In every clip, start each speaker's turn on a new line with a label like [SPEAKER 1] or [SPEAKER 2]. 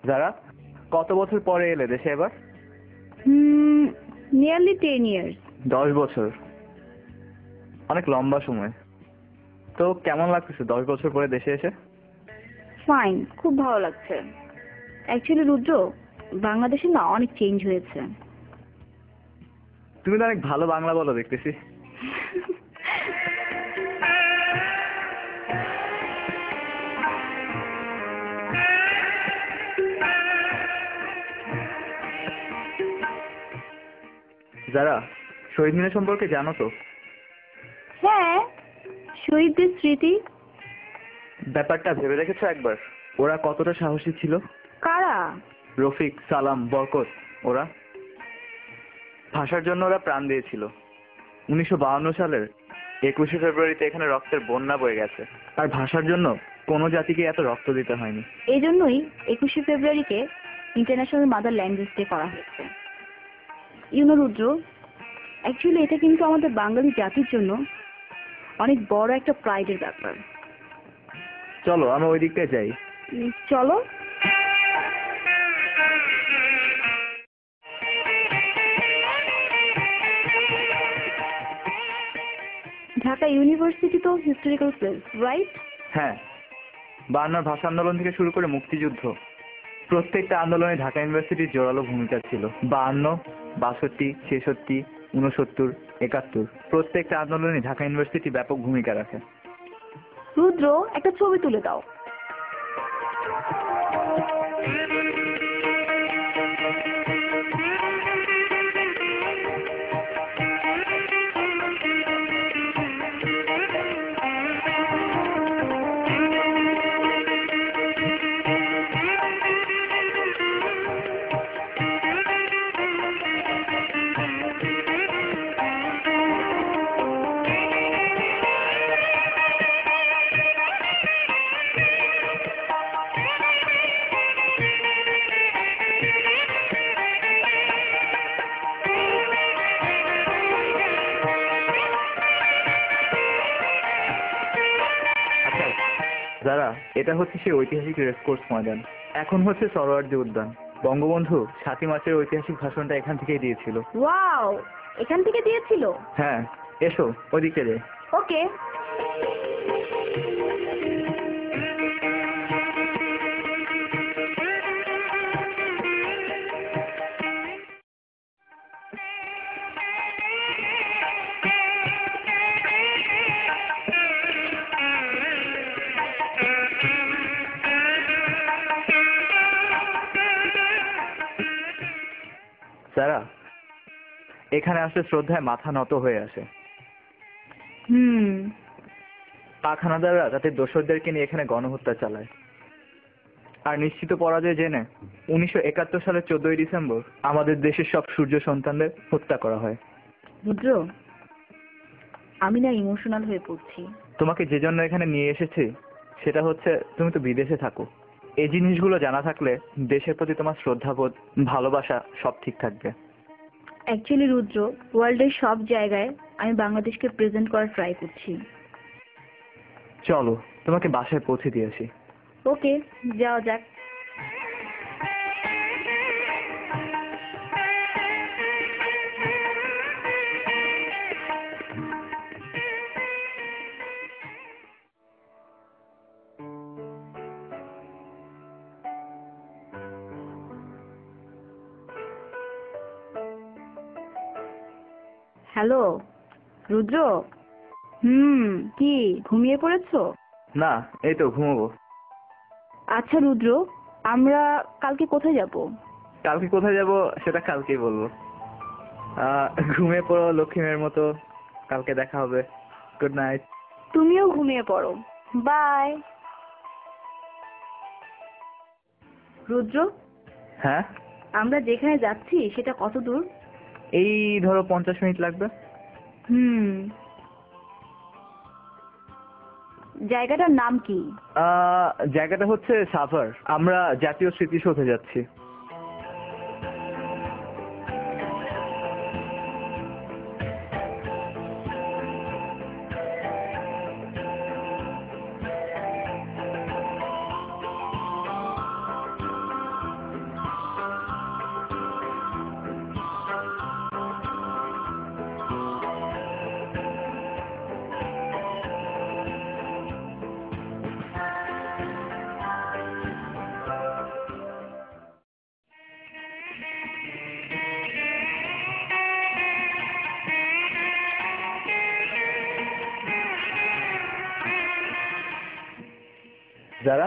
[SPEAKER 1] যারা কত বছর পরে এলে দেশে এবার?
[SPEAKER 2] Nearly 10 years.
[SPEAKER 1] 10 বছর, অনেক লম্বা সময়। তো কেমন লাগতেছে 10 বছর পরে দেশে এসে?
[SPEAKER 2] ফাইন, খুব ভালো লাগছে। অ্যাকচুয়ালি রুদ্র, বাংলাদেশে না অনেক চেঞ্জ হয়েছে।
[SPEAKER 1] তুমি তো অনেক ভালো বাংলা বলো দেখতেছি। যারা শহীদ মিনার সম্পর্কে জানো তো?
[SPEAKER 2] হ্যাঁ, শহীদদের স্মৃতি।
[SPEAKER 1] ব্যাপারটা ভেবে দেখেছো একবার, ওরা কতটা সাহসী ছিল?
[SPEAKER 2] কারা?
[SPEAKER 1] রফিক, সালাম, বরকত, ওরা ভাষার জন্য ওরা প্রাণ দিয়েছিল। 1952 সালের 21শে ফেব্রুয়ারিতে এখানে রক্তের বন্যা বয়ে গেছে। আর ভাষার জন্য কোনো জাতিকে এত রক্ত দিতে হয়নি।
[SPEAKER 2] এই জন্যই 21শে ফেব্রুয়ারিকে ইন্টারন্যাশনাল মাদার ল্যাঙ্গুয়েজ ডে করা হয়েছে। রুদ্র, অ্যাকচুয়ালি এটা কিন্তু আমাদের বাঙালি জাতির জন্য অনেক বড় একটা প্রাইডের ব্যাপার।
[SPEAKER 1] চলো আমরা ওই দিকটায় যাই।
[SPEAKER 2] চলো। ঢাকা ইউনিভার্সিটি তো হিস্টোরিক্যাল প্লেস, রাইট?
[SPEAKER 1] হ্যাঁ, 52 ভাষা আন্দোলন থেকে শুরু করে মুক্তিযুদ্ধ, প্রত্যেকটা আন্দোলনে ঢাকা ইউনিভার্সিটির জোরালো ভূমিকা ছিল। 52, 62, 66, 69, 71 প্রত্যেকটা আন্দোলনে ঢাকা ইউনিভার্সিটি ব্যাপক ভূমিকা রাখে।
[SPEAKER 2] রুদ্র, একটা ছবি তুলে দাও।
[SPEAKER 1] যারা এটা হচ্ছে সেই ঐতিহাসিক রেসকোর্স ময়দান, এখন হচ্ছে সরোয়ার্দী উদ্যান। বঙ্গবন্ধু 7ই মার্চের ঐতিহাসিক ভাষণটা এখান থেকেই দিয়েছিল।
[SPEAKER 2] ওয়াও, এখান থেকে দিয়েছিল?
[SPEAKER 1] হ্যাঁ, এসো ওইদিকে যাই।
[SPEAKER 2] ওকে।
[SPEAKER 1] যারা এখানে আসলে শ্রদ্ধায় মাথা নত হয়ে আসে। পাক হানাদাররা তাদের দোসরদেরকে নিয়ে এখানে গণহত্যা চালায়। আর নিশ্চিত পরাজয় জেনে 1971 সালের 14ই ডিসেম্বর আমাদের দেশের সব সূর্য সন্তানদের হত্যা করা হয়।
[SPEAKER 2] রুদ্র, আমি না ইমোশনাল হয়ে পড়ছি।
[SPEAKER 1] তোমাকে যে জন্য এখানে নিয়ে এসেছি সেটা হচ্ছে তুমি তো বিদেশে থাকো। এই জিনিসগুলো জানা থাকলে দেশের প্রতি তোমার শ্রদ্ধাবোধ, ভালোবাসা সব ঠিক থাকবে।
[SPEAKER 2] অ্যাকচুয়ালি রুদ্র, ওয়ার্ল্ডের সব জায়গায় আমি বাংলাদেশকে প্রেজেন্ট করার ট্রাই করছি।
[SPEAKER 1] চলো তোমাকে বাসায় পৌঁছে দিয়ে আসি।
[SPEAKER 2] ওকে, যাওয়া যাক। হ্যালো রুদ্র। কি ঘুমিয়ে পড়েছো?
[SPEAKER 1] না, এই তো ঘুমোবো।
[SPEAKER 2] আচ্ছা রুদ্র, আমরা কালকে কোথায় যাব?
[SPEAKER 1] কালকে কোথায় যাব সেটা কালকেই বলবো। ঘুমিয়ে পড়ো লক্ষ্মীমের মতো, কালকে দেখা হবে। Good night.
[SPEAKER 2] তুমিও ঘুমিয়ে পড়ো। বাই। রুদ্র,
[SPEAKER 1] হ্যাঁ,
[SPEAKER 2] আমরা যেখানে যাচ্ছি সেটা কত দূর?
[SPEAKER 1] এই ধরো 50 মিনিট লাগবে।
[SPEAKER 2] জায়গাটার নাম কি?
[SPEAKER 1] জায়গাটা হচ্ছে সাভার। আমরা জাতীয় স্মৃতিসৌধে যাচ্ছি। যারা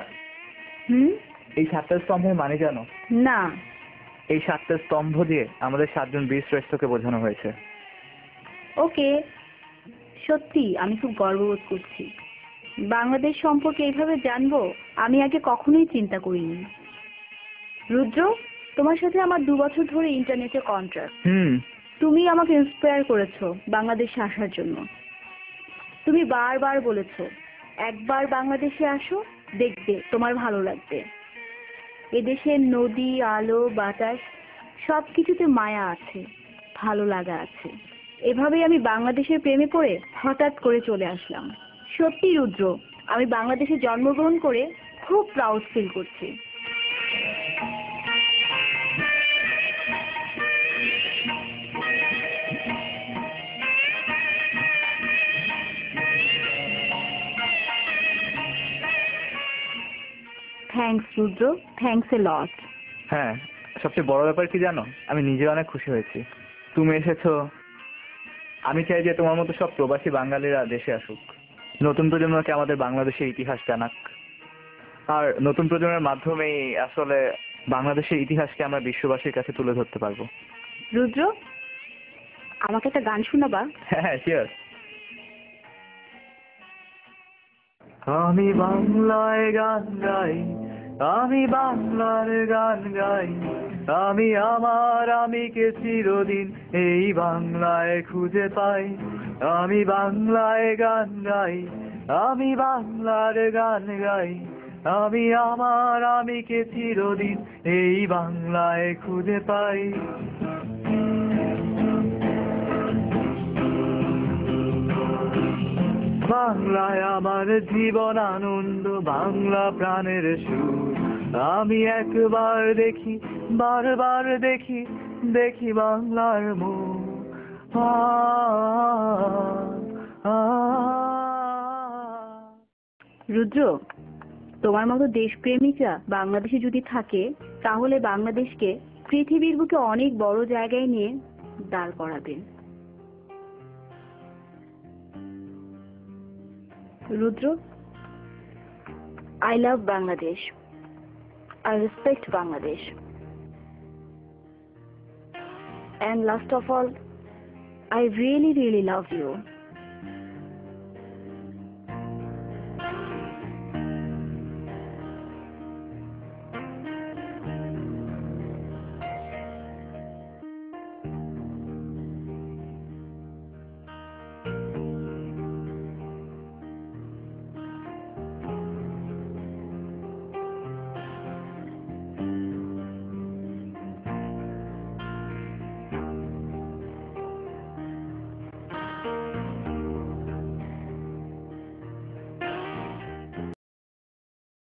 [SPEAKER 2] হুম?
[SPEAKER 1] এই 7টা স্তম্ভের মানে জানো?
[SPEAKER 2] না।
[SPEAKER 1] এই 7টা স্তম্ভ দিয়ে আমাদের 7জন বীর শ্রেষ্ঠকে বোঝানো হয়েছে।
[SPEAKER 2] ওকে, সত্যি আমি খুব গর্ববোধ করছি। বাংলাদেশ সম্পর্কে এইভাবে জানবো আমি আগে কখনোই চিন্তা করিনি। রুদ্র, তোমার সাথে আমার 2 বছর ধরে ইন্টারনেটে কন্ট্রাক্ট। তুমি আমাকে ইন্সপায়ার করেছো বাংলাদেশে আসার জন্য। তুমি বারবার বলেছো একবার বাংলাদেশে আসো, দেখবে তোমার ভালো লাগবে। এদেশের নদী, আলো, বাতাস সবকিছুতে মায়া আছে, ভালো লাগা আছে। এভাবেই আমি বাংলাদেশের প্রেমে পড়ে হঠাৎ করে চলে আসলাম। সত্যি রুদ্র, আমি বাংলাদেশে জন্মগ্রহণ করে খুব প্রাউড ফিল করছি। থ্যাঙ্কস রুদ্র, থ্যাঙ্কস এ লট।
[SPEAKER 1] হ্যাঁ, সবচেয়ে বড় ব্যাপার কি জানো? আমি নিজে অনেক খুশি হয়েছি তুমি এসেছো। আমি চাই যে তোমার মতো সব প্রবাসী বাঙালিরা দেশে আসুক, নতুন প্রজন্মকে আমাদের বাংলাদেশের ইতিহাস জানাক। আর নতুন প্রজন্মের মাধ্যমেই আসলে বাংলাদেশের ইতিহাসকে আমরা বিশ্ববাসীর কাছে তুলে ধরতে পারবো।
[SPEAKER 2] রুদ্র, আমাকে একটা গান শোনাবা?
[SPEAKER 1] হ্যাঁ, শিওর। আমি বাংলায় গান গাই, আমি বাংলার গান গাই, আমি আমার আমিকে চিরদিন এই বাংলায় খুঁজে পাই। আমি বাংলায় গান গাই, আমি বাংলার গান গাই, আমি আমার আমিকে চিরদিন এই বাংলায় খুঁজে পাই। বাংলায় আমার জীবন আনন্দ, বাংলা প্রাণের সুর। আমি একবার দেখি, বারবার দেখি, দেখি বাংলার মুখ। আ, আ, আ।
[SPEAKER 2] রুদ্র, তোমার মতো দেশপ্রেমিকরা বাংলাদেশে যদি থাকে তাহলে বাংলাদেশকে পৃথিবীর বুকে অনেক বড় জায়গায় নিয়ে দাঁড় করাবে। রুদ্র, I love Bangladesh. I respect Bangladesh. And last of all, I really, really love you.